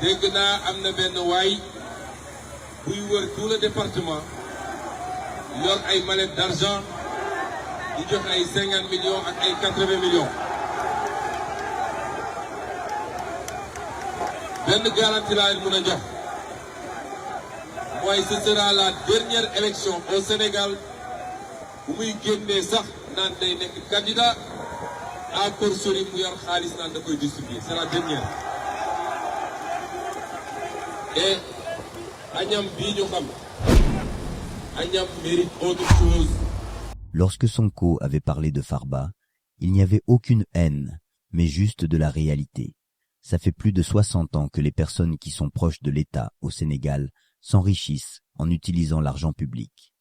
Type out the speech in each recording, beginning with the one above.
dégg naa am na benn waay buy wër tout le département yor ay mallette d'argent di jox ay 50 millions ak ay 80 millions. benn garantie laa leen mën a jox mooy ce sera la dernière élection au Sénégal bu muy génnee sax naan day nekk candidat à fortiori mu yor xaalis naan da koy distribuer, c'est la dernière. Et Agnam bii ñu xam Agnam mérite autre chose. Lorsque Sonko avait parlé de Farba, il n'y avait aucune haine, mais juste de la réalité. Ça fait plus de 60 ans que les personnes qui sont proches de l'État au Sénégal s'enrichissent en utilisant l'argent public.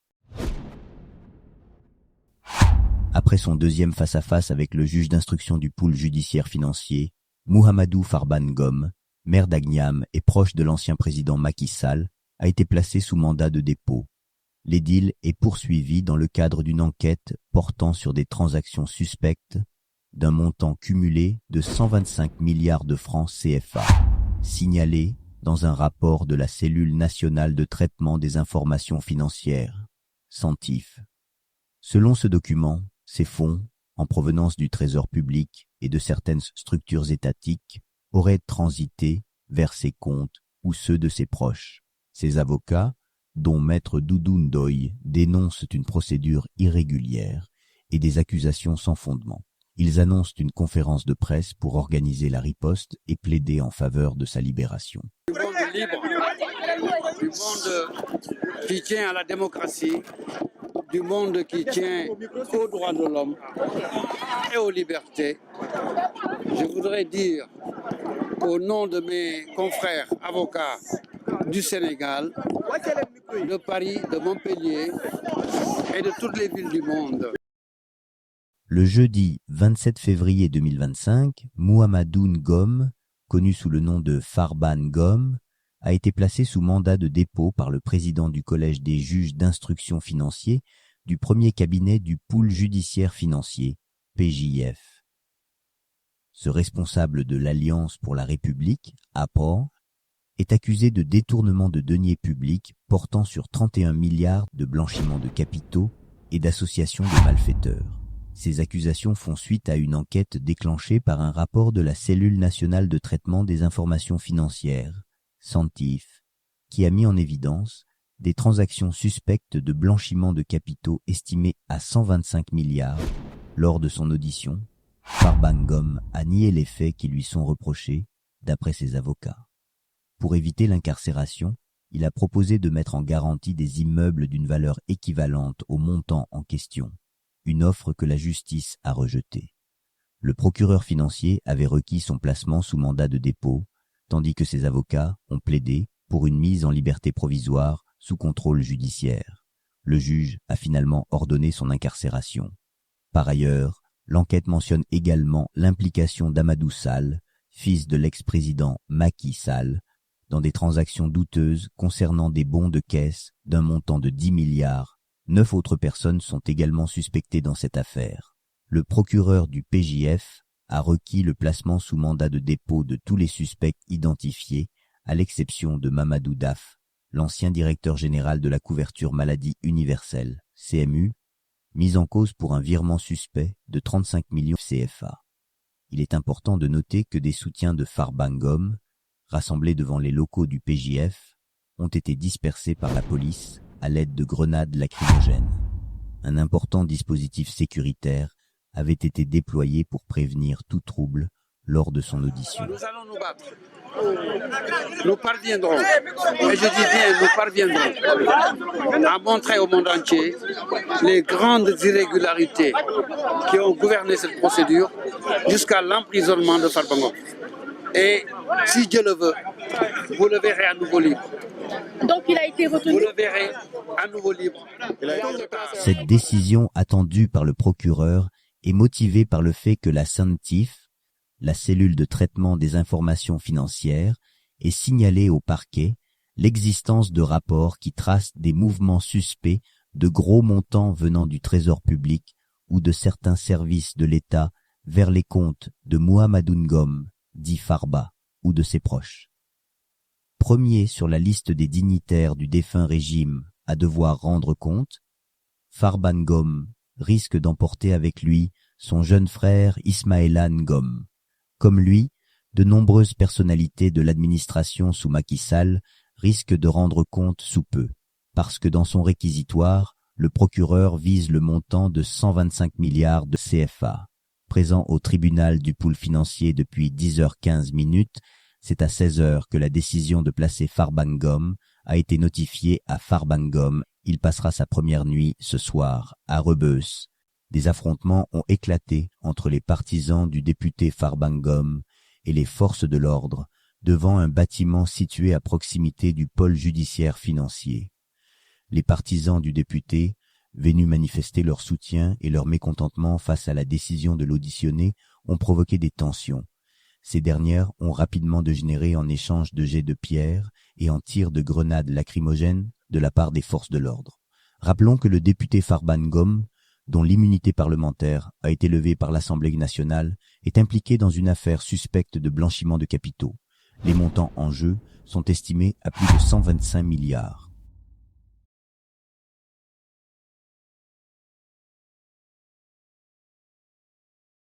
Après son deuxième face-à-face avec le juge d'instruction du pôle judiciaire financier, Mouhamadou Farba Ngom, maire d'Agnam et proche de l'ancien président Macky Sall, a été placé sous mandat de dépôt. L'édile est poursuivi dans le cadre d'une enquête portant sur des transactions suspectes d'un montant cumulé de 125 milliards de francs CFA, signalé dans un rapport de la Cellule nationale de traitement des informations financières, CENTIF. Selon ce document, ces fonds, en provenance du Trésor public et de certaines structures étatiques, auraient transité vers ses comptes ou ceux de ses proches. Ses avocats, dont Maître Doudou Ndoye, dénoncent une procédure irrégulière et des accusations sans fondement. Ils annoncent une conférence de presse pour organiser la riposte et plaider en faveur de sa libération. Du monde libre, du monde qui tient à la démocratie, du monde qui tient aux droits de l'homme et aux libertés. Je voudrais dire au nom de mes confrères avocats du Sénégal, de Paris, de Montpellier et de toutes les villes du monde. Le jeudi 27 février 2025, Mouhamadou Ngom, connu sous le nom de Farba Ngom, a été placé sous mandat de dépôt par le président du collège des juges d'instruction financiers du premier cabinet du pôle judiciaire financier, PJF. Ce responsable de l'Alliance pour la République, APOR, est accusé de détournement de deniers publics portant sur 31 milliards de blanchiment de capitaux et d'association de malfaiteurs. Ces accusations font suite à une enquête déclenchée par un rapport de la Cellule nationale de traitement des informations financières, CENTIF, qui a mis en évidence des transactions suspectes de blanchiment de capitaux estimées à 125 milliards. Lors de son audition, Farba Ngom a nié les faits qui lui sont reprochés, d'après ses avocats. Pour éviter l'incarcération, il a proposé de mettre en garantie des immeubles d'une valeur équivalente au montant en question, une offre que la justice a rejetée. Le procureur financier avait requis son placement sous mandat de dépôt, tandis que ses avocats ont plaidé pour une mise en liberté provisoire sous contrôle judiciaire. Le juge a finalement ordonné son incarcération. Par ailleurs, l'enquête mentionne également l'implication d'Amadou Sall, fils de l'ex-président Macky Sall, dans des transactions douteuses concernant des bons de caisse d'un montant de 10 milliards. 9 autres personnes sont également suspectées dans cette affaire. Le procureur du PJF a requis le placement sous mandat de dépôt de tous les suspects identifiés, à l'exception de Mamadou Daf, l'ancien directeur général de la couverture maladie universelle, CMU, mis en cause pour un virement suspect de 35 millions CFA. Il est important de noter que des soutiens de Farba Ngom, rassemblés devant les locaux du PJF, ont été dispersés par la police à l'aide de grenades lacrymogènes. Un important dispositif sécuritaire avait été déployé pour prévenir tout trouble lors de son audition. Nous allons nous battre. Nous parviendrons, et je dis bien nous parviendrons, à montrer au monde entier les grandes irrégularités qui ont gouverné cette procédure jusqu'à l'emprisonnement de Farba Ngom. Et si Dieu le veut, vous le verrez à nouveau libre. Donc il a été retenu. Vous le verrez à nouveau libre. Cette décision attendue par le procureur est motivée par le fait que la CENTIF, la cellule de traitement des informations financières, ait signalé au parquet l'existence de rapports qui tracent des mouvements suspects de gros montants venant du Trésor public ou de certains services de l'État vers les comptes de Mouhamadou Ngom, dit Farba, ou de ses proches. premier sur la liste des dignitaires du défunt régime à devoir rendre compte, Farban Ngom risque d'emporter avec lui son jeune frère Ismaïla Ngom. Comme lui, de nombreuses personnalités de l'administration sous Macky Sall risquent de rendre compte sous peu, parce que dans son réquisitoire, le procureur vise le montant de 125 milliards de CFA. Présent au tribunal du pôle financier depuis 10h15, c'est à 16h que la décision de placer Farban Ngom a été notifiée à Farban Ngom. Il passera sa première nuit ce soir à Rebeuss. Des affrontements ont éclaté entre les partisans du député Farban Ngom et les forces de l'ordre devant un bâtiment situé à proximité du pôle judiciaire financier. Les partisans du député, venus manifester leur soutien et leur mécontentement face à la décision de l'auditionner, ont provoqué des tensions. Ces dernières ont rapidement dégénéré en échange de jets de pierre et en tirs de grenades lacrymogènes de la part des forces de l'ordre. Rappelons que le député Farban Ngom, dont l'immunité parlementaire a été levée par l'Assemblée nationale, est impliqué dans une affaire suspecte de blanchiment de capitaux. Les montants en jeu sont estimés à plus de 125 milliards.